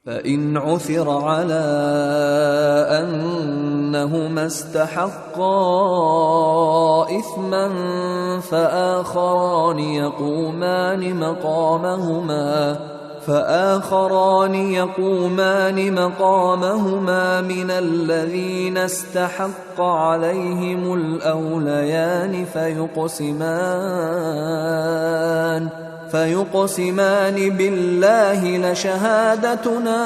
فَإِنْ عُثِرَ عَلَى أَنَّهُمَا اسْتَحَقَّا إِثْمًا فَآخَرَانِ يَقُومَانِ مَقَامَهُمَا مِنَ الَّذِينَ اسْتَحَقَّ عَلَيْهِمُ الْأَوْلَيَانِ فيقسمان بالله لشهادتنا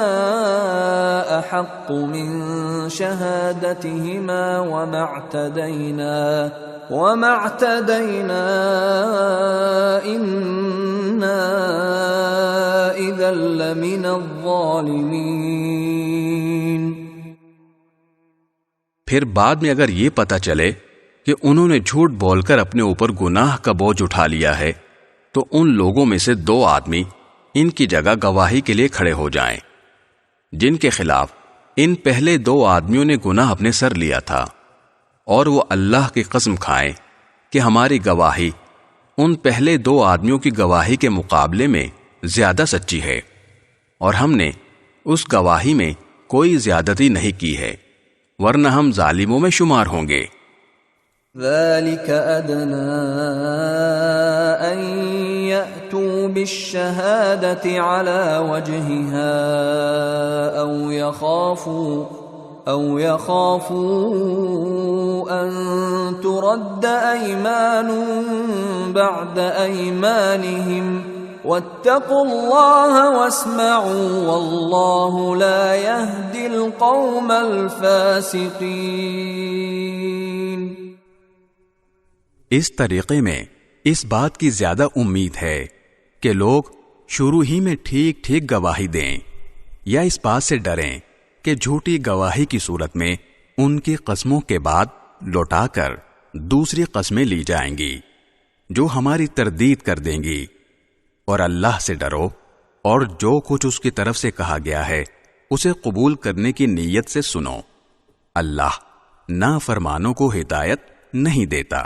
أحق من شهادتهما وما اعتدينا إنا إذا لمن الظالمين۔ پھر بعد میں اگر یہ پتہ چلے کہ انہوں نے جھوٹ بول کر اپنے اوپر گناہ کا بوجھ اٹھا لیا ہے تو ان لوگوں میں سے 2 آدمی ان کی جگہ گواہی کے لیے کھڑے ہو جائیں جن کے خلاف ان پہلے 2 آدمیوں نے گناہ اپنے سر لیا تھا، اور وہ اللہ کی قسم کھائیں کہ ہماری گواہی ان پہلے 2 آدمیوں کی گواہی کے مقابلے میں زیادہ سچی ہے، اور ہم نے اس گواہی میں کوئی زیادتی نہیں کی ہے، ورنہ ہم ظالموں میں شمار ہوں گے۔ ذلك أدنى أن يأتوا بالشهادة على وجهها أو يخافوا أن ترد أيمان بعد أيمانهم واتقوا الله واسمعوا والله لا يهدي القوم الفاسقين۔ اس طریقے میں اس بات کی زیادہ امید ہے کہ لوگ شروع ہی میں ٹھیک ٹھیک گواہی دیں، یا اس بات سے ڈریں کہ جھوٹی گواہی کی صورت میں ان کی قسموں کے بعد لوٹا کر دوسری قسمیں لی جائیں گی جو ہماری تردید کر دیں گی، اور اللہ سے ڈرو اور جو کچھ اس کی طرف سے کہا گیا ہے اسے قبول کرنے کی نیت سے سنو، اللہ نافرمانوں کو ہدایت نہیں دیتا۔